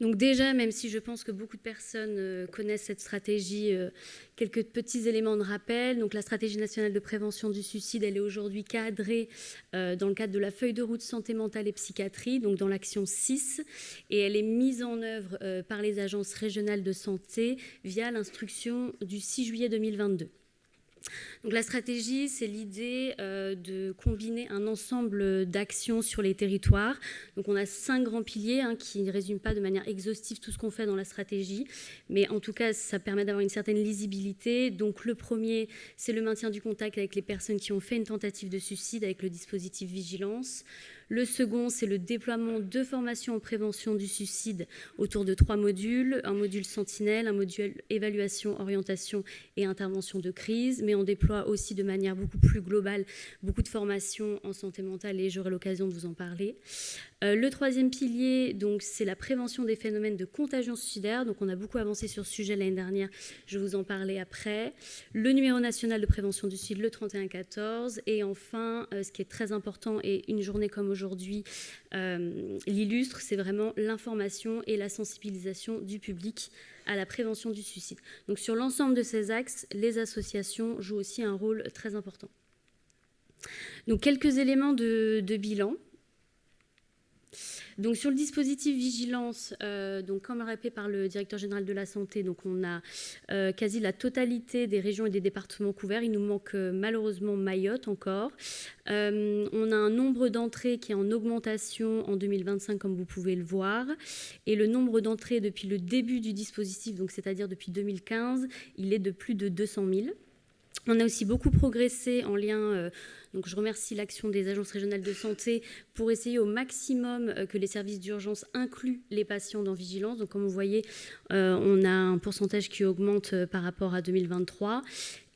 Donc déjà, même si je pense que beaucoup de personnes connaissent cette stratégie, quelques petits éléments de rappel. Donc la stratégie nationale de prévention du suicide, elle est aujourd'hui cadrée dans le cadre de la feuille de route santé mentale et psychiatrie, donc dans l'action 6, et elle est mise en œuvre par les agences régionales de santé via l'instruction du 6 juillet 2022. Donc la stratégie, c'est l'idée de combiner un ensemble d'actions sur les territoires. Donc on a 5 grands piliers qui ne résument pas de manière exhaustive tout ce qu'on fait dans la stratégie, mais en tout cas, ça permet d'avoir une certaine lisibilité. Donc le premier, c'est le maintien du contact avec les personnes qui ont fait une tentative de suicide avec le dispositif Vigilance. Le second, c'est le déploiement de formations en prévention du suicide autour de 3 modules. Un module sentinelle, un module évaluation, orientation et intervention de crise. Mais on déploie aussi de manière beaucoup plus globale beaucoup de formations en santé mentale et j'aurai l'occasion de vous en parler. Le troisième pilier, donc, c'est la prévention des phénomènes de contagion suicidaire. Donc on a beaucoup avancé sur ce sujet l'année dernière, je vais vous en parler après. Le numéro national de prévention du suicide, le 3114. Et enfin, ce qui est très important, et une journée comme aujourd'hui l'illustre, c'est vraiment l'information et la sensibilisation du public à la prévention du suicide. Donc sur l'ensemble de ces axes, les associations jouent aussi un rôle très important. Donc quelques éléments de bilan. Donc sur le dispositif Vigilance, donc comme rappelé par le directeur général de la santé, donc on a quasi la totalité des régions et des départements couverts. Il nous manque malheureusement Mayotte encore. On a un nombre d'entrées qui est en augmentation en 2025, comme vous pouvez le voir. Et le nombre d'entrées depuis le début du dispositif, donc c'est-à-dire depuis 2015, il est de plus de 200 000. On a aussi beaucoup progressé en lien, donc je remercie l'action des agences régionales de santé pour essayer au maximum que les services d'urgence incluent les patients dans Vigilance. Donc comme vous voyez, on a un pourcentage qui augmente par rapport à 2023.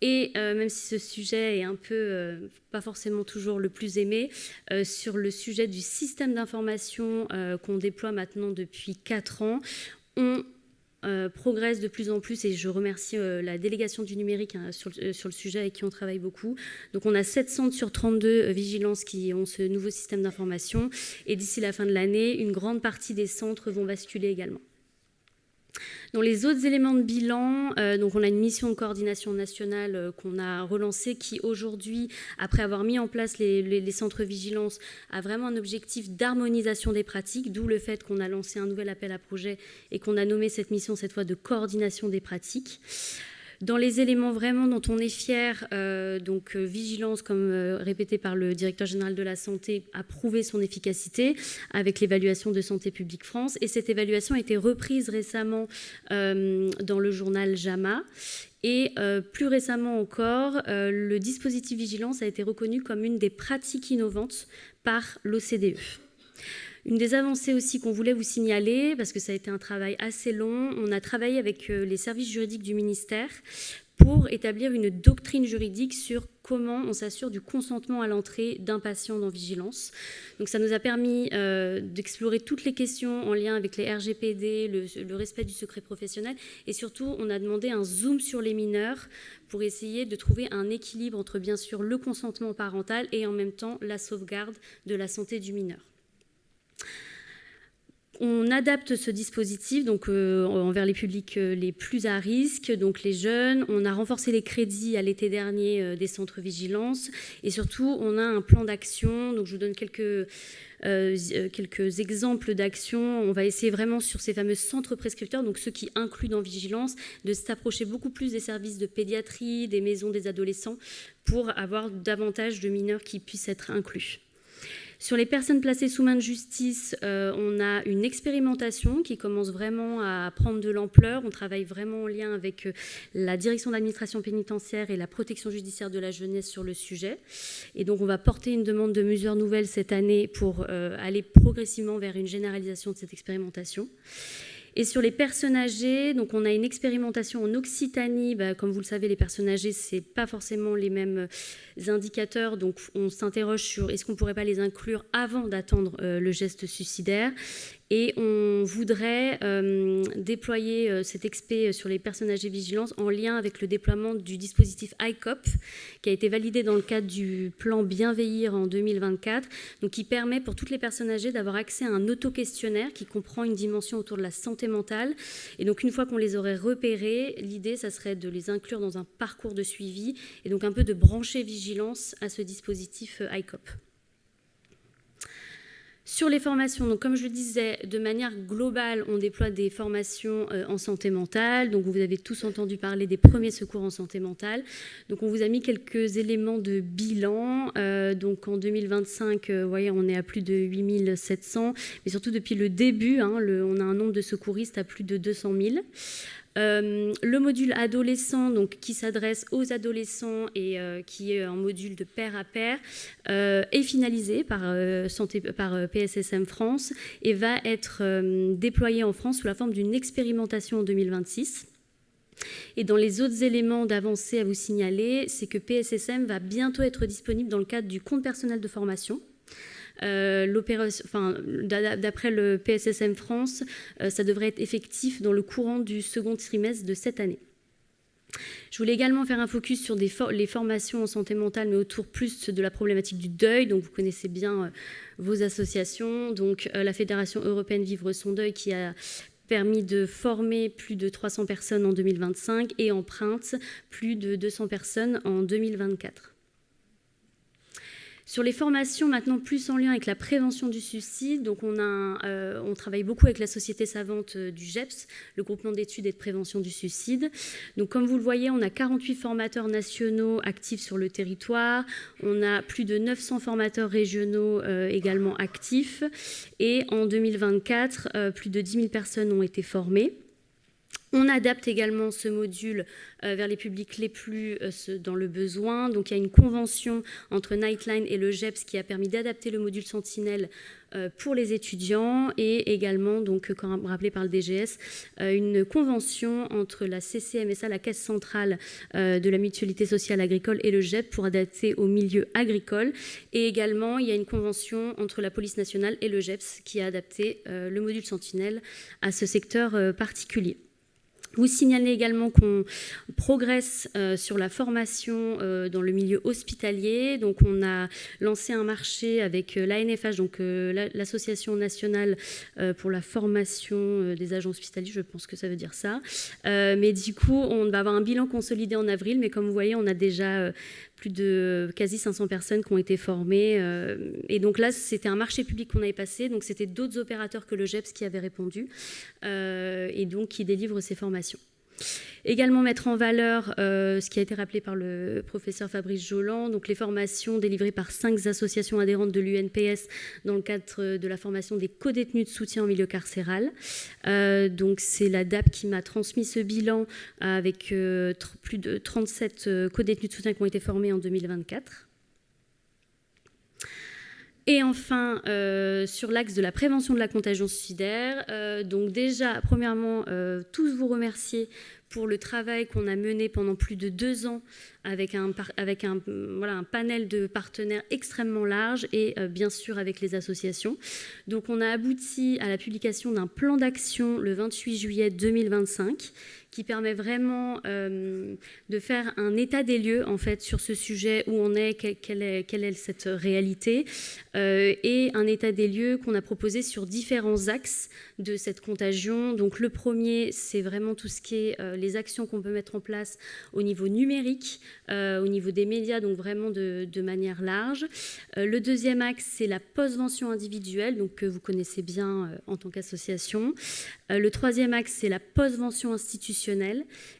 Et même si ce sujet est un peu, pas forcément toujours le plus aimé, sur le sujet du système d'information qu'on déploie maintenant depuis 4 ans, on progresse de plus en plus et je remercie la délégation du numérique sur le sujet avec qui on travaille beaucoup. Donc on a 7 centres sur 32 vigilances qui ont ce nouveau système d'information et d'ici la fin de l'année, une grande partie des centres vont basculer également. Dans les autres éléments de bilan, donc on a une mission de coordination nationale qu'on a relancée qui aujourd'hui, après avoir mis en place les centres vigilance, a vraiment un objectif d'harmonisation des pratiques, d'où le fait qu'on a lancé un nouvel appel à projet et qu'on a nommé cette mission cette fois de coordination des pratiques. Dans les éléments vraiment dont on est fier, donc Vigilance, comme répété par le directeur général de la santé, a prouvé son efficacité avec l'évaluation de Santé publique France. Et cette évaluation a été reprise récemment dans le journal JAMA. Et plus récemment encore, le dispositif Vigilance a été reconnu comme une des pratiques innovantes par l'OCDE. Une des avancées aussi qu'on voulait vous signaler, parce que ça a été un travail assez long, on a travaillé avec les services juridiques du ministère pour établir une doctrine juridique sur comment on s'assure du consentement à l'entrée d'un patient dans Vigilance. Donc ça nous a permis d'explorer toutes les questions en lien avec les RGPD, le respect du secret professionnel, et surtout on a demandé un zoom sur les mineurs pour essayer de trouver un équilibre entre bien sûr le consentement parental et en même temps la sauvegarde de la santé du mineur. On adapte ce dispositif donc, envers les publics les plus à risque, donc les jeunes. On a renforcé les crédits à l'été dernier des centres vigilance et surtout on a un plan d'action. Donc je vous donne quelques exemples d'actions. On va essayer vraiment sur ces fameux centres prescripteurs, donc ceux qui incluent dans Vigilance, de s'approcher beaucoup plus des services de pédiatrie, des maisons des adolescents pour avoir davantage de mineurs qui puissent être inclus. Sur les personnes placées sous main de justice, on a une expérimentation qui commence vraiment à prendre de l'ampleur. On travaille vraiment en lien avec la direction d'administration pénitentiaire et la protection judiciaire de la jeunesse sur le sujet. Et donc, on va porter une demande de mesures nouvelles cette année pour aller progressivement vers une généralisation de cette expérimentation. Et sur les personnes âgées, donc on a une expérimentation en Occitanie. Comme vous le savez, les personnes âgées, ce n'est pas forcément les mêmes indicateurs. Donc on s'interroge sur est-ce qu'on ne pourrait pas les inclure avant d'attendre le geste suicidaire. Et on voudrait déployer cet expé sur les personnes âgées de vigilance en lien avec le déploiement du dispositif ICOP, qui a été validé dans le cadre du plan Bien Vieillir en 2024, donc qui permet pour toutes les personnes âgées d'avoir accès à un auto-questionnaire qui comprend une dimension autour de la santé mentale. Et donc, une fois qu'on les aurait repérés, l'idée, ça serait de les inclure dans un parcours de suivi et donc un peu de brancher vigilance à ce dispositif ICOP. Sur les formations, donc comme je le disais, de manière globale, on déploie des formations en santé mentale. Donc vous avez tous entendu parler des premiers secours en santé mentale. Donc on vous a mis quelques éléments de bilan. Donc en 2025, vous voyez, on est à plus de 8700. Mais surtout depuis le début, on a un nombre de secouristes à plus de 200 000. Le module adolescent, donc, qui s'adresse aux adolescents et qui est un module de pair à pair, est finalisé par PSSM France et va être déployé en France sous la forme d'une expérimentation en 2026. Et dans les autres éléments d'avancée à vous signaler, c'est que PSSM va bientôt être disponible dans le cadre du compte personnel de formation. D'après le PSSM France, ça devrait être effectif dans le courant du second trimestre de cette année. Je voulais également faire un focus sur les formations en santé mentale, mais autour plus de la problématique du deuil. Donc, vous connaissez bien vos associations. Donc, la Fédération européenne Vivre son deuil qui a permis de former plus de 300 personnes en 2025 et Empreinte plus de 200 personnes en 2024. Sur les formations, maintenant plus en lien avec la prévention du suicide, donc on travaille beaucoup avec la société savante du GEPS, le groupement d'études et de prévention du suicide. Donc comme vous le voyez, on a 48 formateurs nationaux actifs sur le territoire, on a plus de 900 formateurs régionaux également actifs, et en 2024, plus de 10 000 personnes ont été formées. On adapte également ce module vers les publics les plus dans le besoin. Donc il y a une convention entre Nightline et le GEPS qui a permis d'adapter le module Sentinelle pour les étudiants et également, donc, comme rappelé par le DGS, une convention entre la CCMSA, la Caisse centrale de la mutualité sociale agricole, et le GEP pour adapter au milieu agricole. Et également, il y a une convention entre la police nationale et le GEPS qui a adapté le module Sentinelle à ce secteur particulier. Vous signalez également qu'on progresse sur la formation dans le milieu hospitalier. Donc, on a lancé un marché avec l'ANFH, donc l'Association nationale pour la formation des agents hospitaliers, je pense que ça veut dire ça. Mais du coup, on va avoir un bilan consolidé en avril, mais comme vous voyez, on a déjà plus de quasi 500 personnes qui ont été formées. Et donc là, c'était un marché public qu'on avait passé. Donc, c'était d'autres opérateurs que le GEPS qui avaient répondu et donc qui délivrent ces formations. Également mettre en valeur ce qui a été rappelé par le professeur Fabrice Joland, donc les formations délivrées par 5 associations adhérentes de l'UNPS dans le cadre de la formation des codétenus de soutien en milieu carcéral. Donc c'est la DAP qui m'a transmis ce bilan avec plus de 37 codétenus de soutien qui ont été formés en 2024. Et enfin, sur l'axe de la prévention de la contagion suicidaire, donc déjà, premièrement, tous vous remercier pour le travail qu'on a mené pendant plus de 2 ans avec un panel de partenaires extrêmement large et bien sûr avec les associations. Donc on a abouti à la publication d'un plan d'action le 28 juillet 2025 qui permet vraiment de faire un état des lieux en fait sur ce sujet, où on est, quelle est cette réalité, et un état des lieux qu'on a proposé sur différents axes de cette contagion. Donc le premier, c'est vraiment tout ce qui est les actions qu'on peut mettre en place au niveau numérique, au niveau des médias, donc vraiment de manière large. Le deuxième axe, c'est la postvention individuelle, donc que vous connaissez bien en tant qu'association. Le troisième axe, c'est la postvention institutionnelle.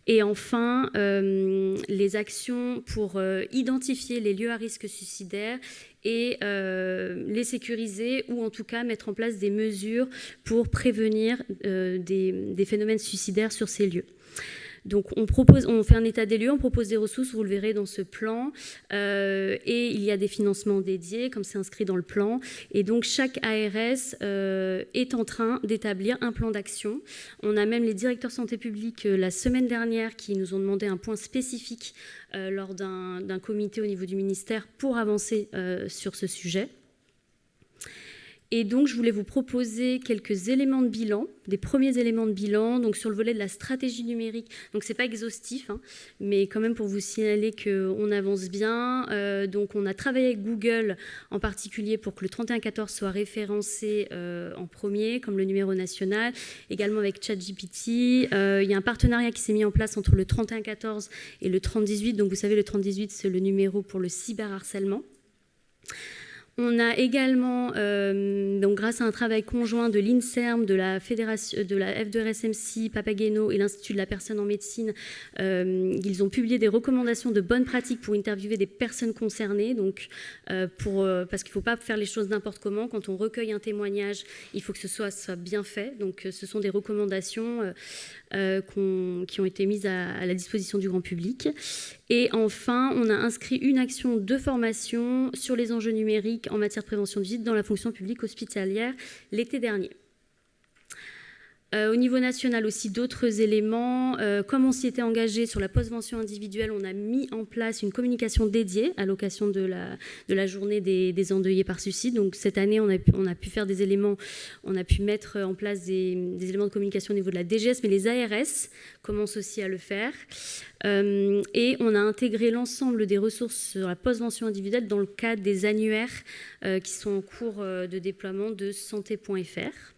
Et enfin, les actions pour identifier les lieux à risque suicidaire et les sécuriser, ou en tout cas mettre en place des mesures pour prévenir des phénomènes suicidaires sur ces lieux. Donc on fait un état des lieux, on propose des ressources, vous le verrez dans ce plan, et il y a des financements dédiés, comme c'est inscrit dans le plan. Et donc chaque ARS est en train d'établir un plan d'action. On a même les directeurs santé publique la semaine dernière qui nous ont demandé un point spécifique lors d'un comité au niveau du ministère pour avancer sur ce sujet. Et donc, je voulais vous proposer quelques éléments de bilan, des premiers éléments de bilan, donc sur le volet de la stratégie numérique. Donc, ce n'est pas exhaustif, hein, mais quand même pour vous signaler qu'on avance bien. Donc, on a travaillé avec Google en particulier pour que le 3114 soit référencé en premier, comme le numéro national, également avec ChatGPT. Il y a un partenariat qui s'est mis en place entre le 3114 et le 3018. Donc, vous savez, le 3018, c'est le numéro pour le cyberharcèlement. On a également, donc grâce à un travail conjoint de l'INSERM, de la Fédération, de la F2RSMC, Papageno et l'Institut de la personne en médecine, ils ont publié des recommandations de bonnes pratiques pour interviewer des personnes concernées. Donc, parce qu'il ne faut pas faire les choses n'importe comment. Quand on recueille un témoignage, il faut que ce soit bien fait. Donc, ce sont des recommandations qui ont été mises à la disposition du grand public. Et enfin, on a inscrit une action de formation sur les enjeux numériques en matière de prévention de visite dans la fonction publique hospitalière l'été dernier. Au niveau national aussi, d'autres éléments. Comme on s'y était engagé sur la postvention individuelle, on a mis en place une communication dédiée à l'occasion de la journée des endeuillés par suicide. Donc cette année, on a pu faire des éléments, on a pu mettre en place des éléments de communication au niveau de la DGS, mais les ARS commencent aussi à le faire. Et on a intégré l'ensemble des ressources sur la postvention individuelle dans le cadre des annuaires qui sont en cours de déploiement de santé.fr.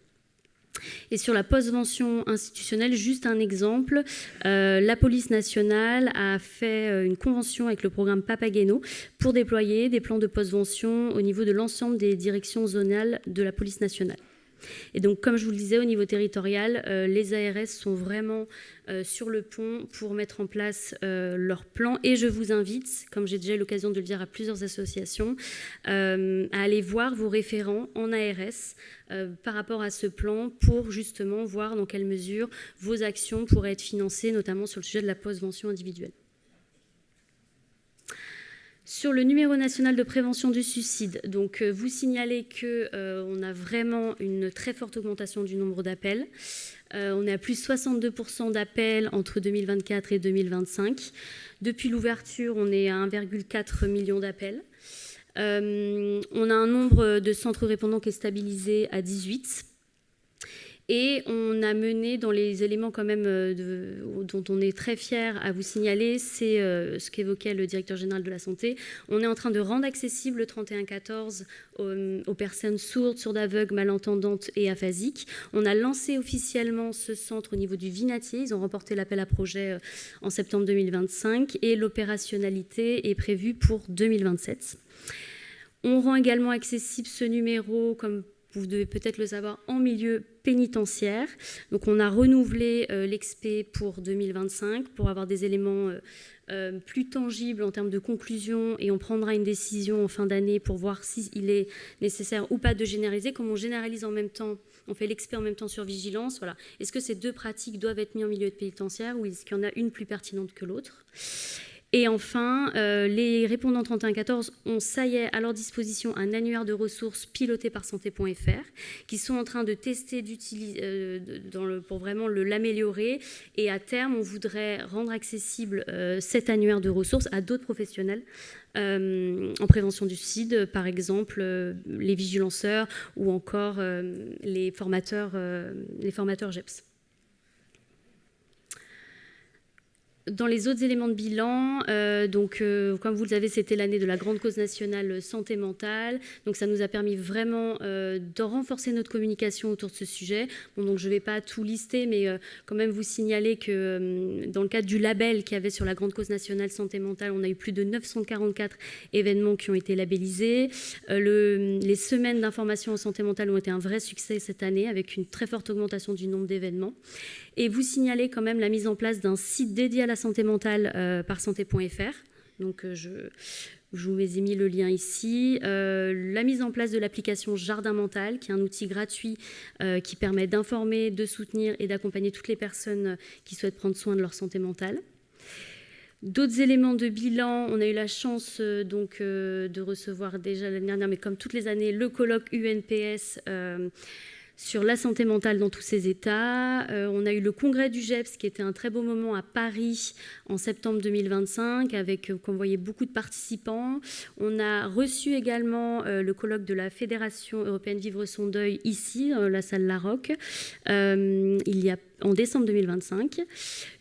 Et sur la postvention institutionnelle, juste un exemple, la police nationale a fait une convention avec le programme Papageno pour déployer des plans de postvention au niveau de l'ensemble des directions zonales de la police nationale. Et donc, comme je vous le disais, au niveau territorial, les ARS sont vraiment sur le pont pour mettre en place leur plan. Et je vous invite, comme j'ai déjà eu l'occasion de le dire à plusieurs associations, à aller voir vos référents en ARS par rapport à ce plan pour justement voir dans quelle mesure vos actions pourraient être financées, notamment sur le sujet de la postvention individuelle. Sur le numéro national de prévention du suicide, donc vous signalez qu'on a vraiment une très forte augmentation du nombre d'appels. On est à plus 62% d'appels entre 2024 et 2025. Depuis l'ouverture, on est à 1,4 million d'appels. On a un nombre de centres répondants qui est stabilisé à 18. Et on a mené dans les éléments quand même dont on est très fier à vous signaler, c'est ce qu'évoquait le directeur général de la santé. On est en train de rendre accessible le 3114 aux personnes sourdes, sourdes aveugles, malentendantes et aphasiques. On a lancé officiellement ce centre au niveau du Vinatier. Ils ont remporté l'appel à projet en septembre 2025 et l'opérationnalité est prévue pour 2027. On rend également accessible ce numéro, comme vous devez peut-être le savoir, en milieu pénitentiaire. Donc on a renouvelé l'EXP pour 2025 pour avoir des éléments plus tangibles en termes de conclusion et on prendra une décision en fin d'année pour voir s'il est nécessaire ou pas de généraliser. Comme on généralise en même temps, on fait l'EXP en même temps sur vigilance, voilà. Est-ce que ces deux pratiques doivent être mises en milieu pénitentiaire ou est-ce qu'il y en a une plus pertinente que l'autre ? Et enfin, les répondants 3114 ont, ça y est, à leur disposition un annuaire de ressources piloté par santé.fr qui sont en train de tester pour vraiment l'améliorer. Et à terme, on voudrait rendre accessible cet annuaire de ressources à d'autres professionnels en prévention du suicide, par exemple les vigilanceurs ou encore les formateurs GEPS. Dans les autres éléments de bilan, comme vous le savez, c'était l'année de la grande cause nationale santé mentale. Donc ça nous a permis vraiment de renforcer notre communication autour de ce sujet. Bon, donc je ne vais pas tout lister, mais quand même vous signaler que dans le cadre du label qu'il y avait sur la grande cause nationale santé mentale, on a eu plus de 944 événements qui ont été labellisés. Les semaines d'information en santé mentale ont été un vrai succès cette année, avec une très forte augmentation du nombre d'événements. Et vous signalez quand même la mise en place d'un site dédié à la santé mentale par santé.fr. Donc, je vous ai mis le lien ici. La mise en place de l'application Jardin Mental, qui est un outil gratuit qui permet d'informer, de soutenir et d'accompagner toutes les personnes qui souhaitent prendre soin de leur santé mentale. D'autres éléments de bilan, on a eu la chance de recevoir déjà l'année dernière, mais comme toutes les années, le colloque UNPS sur la santé mentale dans tous ses états. On a eu le congrès du GEPS qui était un très beau moment à Paris en septembre 2025 avec, comme vous voyez, beaucoup de participants. On a reçu également le colloque de la Fédération européenne Vivre son deuil ici, la salle Larocque, en décembre 2025.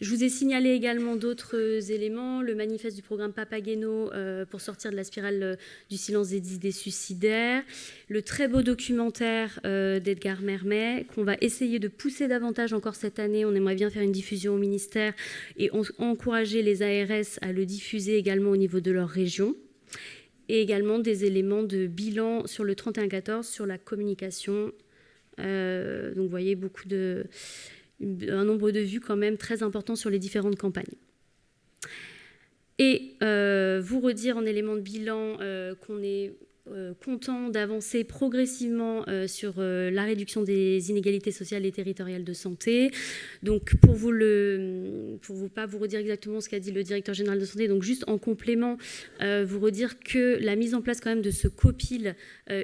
Je vous ai signalé également d'autres éléments, le manifeste du programme Papageno pour sortir de la spirale du silence des idées suicidaires, le très beau documentaire d'Edgar Mermet qu'on va essayer de pousser davantage encore cette année. On aimerait bien faire une diffusion au ministère et encourager les ARS à le diffuser également au niveau de leur région. Et également des éléments de bilan sur le 31-14, sur la communication. Donc vous voyez un nombre de vues quand même très important sur les différentes campagnes. Et vous redire en élément de bilan qu'on est content d'avancer progressivement sur la réduction des inégalités sociales et territoriales de santé. Donc pour pas vous redire exactement ce qu'a dit le directeur général de santé, donc juste en complément, vous redire que la mise en place quand même de ce COPIL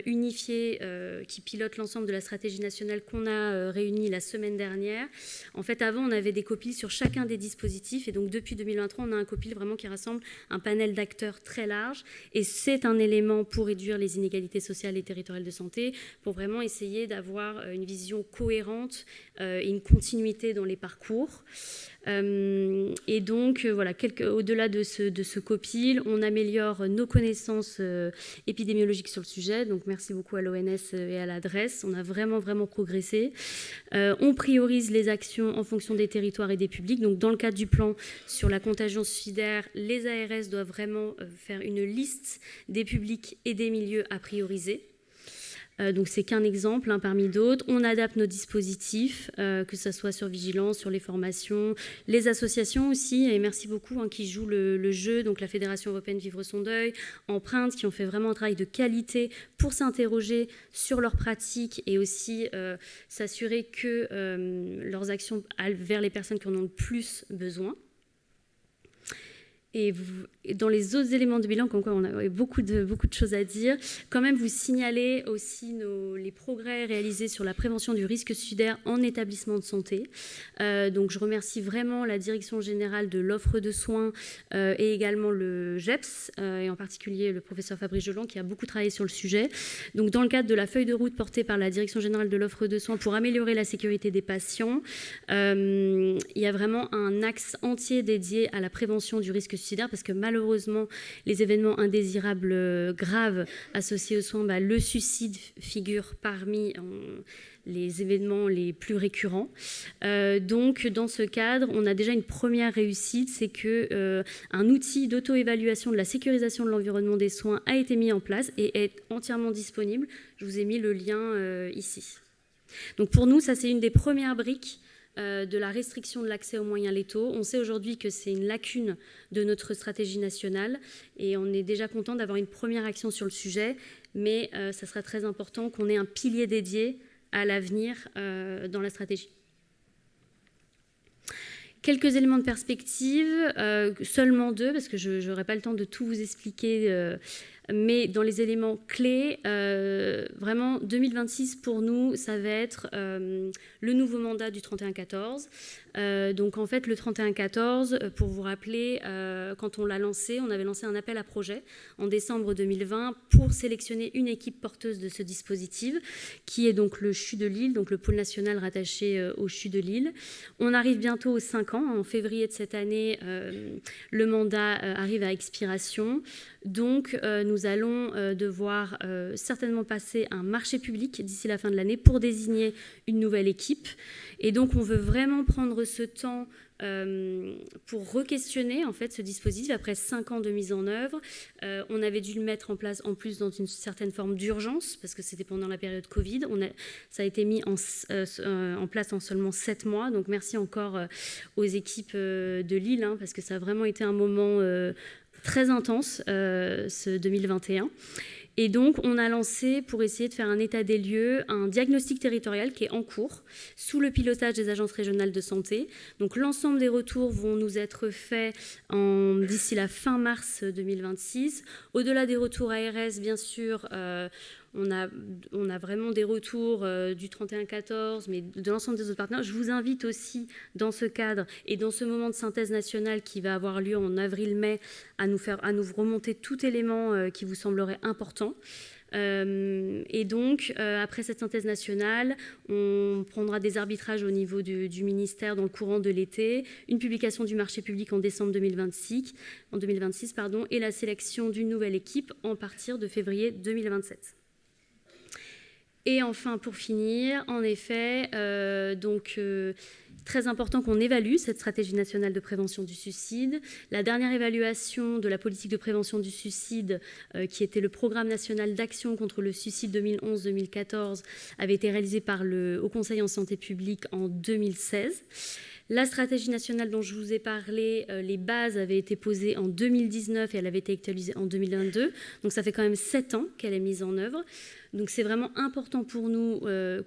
unifié qui pilote l'ensemble de la stratégie nationale qu'on a réuni la semaine dernière. En fait, avant, on avait des COPIL sur chacun des dispositifs et donc depuis 2023, on a un COPIL vraiment qui rassemble un panel d'acteurs très large et c'est un élément pour réduire les inégalités sociales et territoriales de santé, pour vraiment essayer d'avoir une vision cohérente et une continuité dans les parcours. Et donc, voilà, au-delà de ce COPIL, on améliore nos connaissances épidémiologiques sur le sujet. Donc, merci beaucoup à l'ONS et à l'adresse. On a vraiment progressé. On priorise les actions en fonction des territoires et des publics. Donc, dans le cadre du plan sur la contagion suicidaire, les ARS doivent vraiment faire une liste des publics et des milieux à prioriser. Donc c'est qu'un exemple parmi d'autres. On adapte nos dispositifs, que ce soit sur vigilance, sur les formations, les associations aussi, et merci beaucoup qui jouent le jeu, donc la Fédération européenne Vivre son deuil, Empreinte, qui ont fait vraiment un travail de qualité pour s'interroger sur leurs pratiques et aussi s'assurer que leurs actions aillent vers les personnes qui en ont le plus besoin. Et dans les autres éléments de bilan, comme quoi on a beaucoup de choses à dire, quand même vous signalez aussi les progrès réalisés sur la prévention du risque suicidaire en établissement de santé. Donc je remercie vraiment la Direction générale de l'offre de soins et également le GEPS, et en particulier le professeur Fabrice Joland qui a beaucoup travaillé sur le sujet. Donc dans le cadre de la feuille de route portée par la Direction générale de l'offre de soins pour améliorer la sécurité des patients, il y a vraiment un axe entier dédié à la prévention du risque suicidaire parce que malheureusement, les événements indésirables graves associés aux soins, le suicide figure parmi les événements les plus récurrents. Donc, dans ce cadre, on a déjà une première réussite, c'est qu'un outil d'auto-évaluation de la sécurisation de l'environnement des soins a été mis en place et est entièrement disponible. Je vous ai mis le lien ici. Donc, pour nous, ça, c'est une des premières briques de la restriction de l'accès aux moyens létaux. On sait aujourd'hui que c'est une lacune de notre stratégie nationale et on est déjà content d'avoir une première action sur le sujet, mais ça sera très important qu'on ait un pilier dédié à l'avenir dans la stratégie. Quelques éléments de perspective, seulement 2, parce que je n'aurai pas le temps de tout vous expliquer, mais dans les éléments clés, vraiment 2026 pour nous, ça va être le nouveau mandat du 31-14. Donc en fait, le 31-14, pour vous rappeler, quand on l'a lancé, on avait lancé un appel à projet en décembre 2020 pour sélectionner une équipe porteuse de ce dispositif, qui est donc le CHU de Lille, donc le pôle national rattaché au CHU de Lille. On arrive bientôt aux 5 ans. En février de cette année, le mandat arrive à expiration. Donc, nous allons devoir certainement passer un marché public d'ici la fin de l'année pour désigner une nouvelle équipe. Et donc, on veut vraiment prendre ce temps pour re-questionner en fait, ce dispositif après 5 ans de mise en œuvre. On avait dû le mettre en place en plus dans une certaine forme d'urgence parce que c'était pendant la période Covid. Ça a été mis en place en seulement 7 mois. Donc, merci encore aux équipes de Lille parce que ça a vraiment été un moment très intense, ce 2021. Et donc, on a lancé, pour essayer de faire un état des lieux, un diagnostic territorial qui est en cours, sous le pilotage des agences régionales de santé. Donc, l'ensemble des retours vont nous être faits d'ici la fin mars 2026. Au-delà des retours ARS, bien sûr, on a vraiment des retours du 31-14, mais de l'ensemble des autres partenaires. Je vous invite aussi, dans ce cadre et dans ce moment de synthèse nationale qui va avoir lieu en avril-mai, à nous remonter tout élément qui vous semblerait important. Et donc, après cette synthèse nationale, on prendra des arbitrages au niveau du ministère dans le courant de l'été, une publication du marché public en décembre 2026, et la sélection d'une nouvelle équipe en partir de février 2027. Et enfin, pour finir, en effet, très important qu'on évalue cette stratégie nationale de prévention du suicide. La dernière évaluation de la politique de prévention du suicide, qui était le programme national d'action contre le suicide 2011-2014, avait été réalisée par le Haut Conseil en santé publique en 2016. La stratégie nationale dont je vous ai parlé, les bases avaient été posées en 2019 et elle avait été actualisée en 2022. Donc ça fait quand même 7 ans qu'elle est mise en œuvre. Donc c'est vraiment important pour nous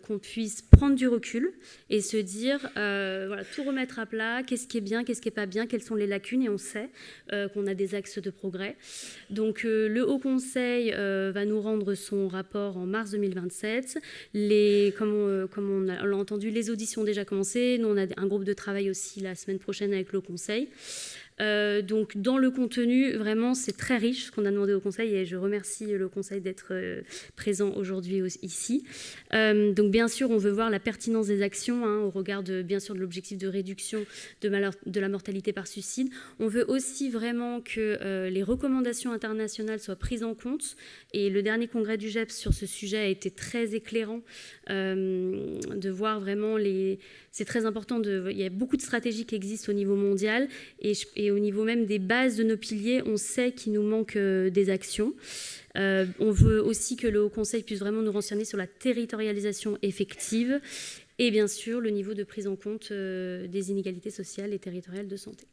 qu'on puisse prendre du recul et se dire, voilà, tout remettre à plat, qu'est-ce qui est bien, qu'est-ce qui n'est pas bien, quelles sont les lacunes, et on sait qu'on a des axes de progrès. Donc le Haut Conseil va nous rendre son rapport en mars 2027. Comme on l'a entendu, les auditions ont déjà commencé. Nous, on a un groupe de travail aussi la semaine prochaine avec le Haut Conseil. Donc dans le contenu, vraiment c'est très riche ce qu'on a demandé au Conseil, et je remercie le Conseil d'être présent aujourd'hui ici. Donc bien sûr on veut voir la pertinence des actions au regard bien sûr de l'objectif de réduction de la mortalité par suicide. On veut aussi vraiment que les recommandations internationales soient prises en compte, et le dernier congrès du GEPS sur ce sujet a été très éclairant, de voir vraiment c'est très important, il y a beaucoup de stratégies qui existent au niveau mondial, et au niveau même des bases de nos piliers, on sait qu'il nous manque des actions. On veut aussi que le Haut Conseil puisse vraiment nous renseigner sur la territorialisation effective et bien sûr le niveau de prise en compte des inégalités sociales et territoriales de santé.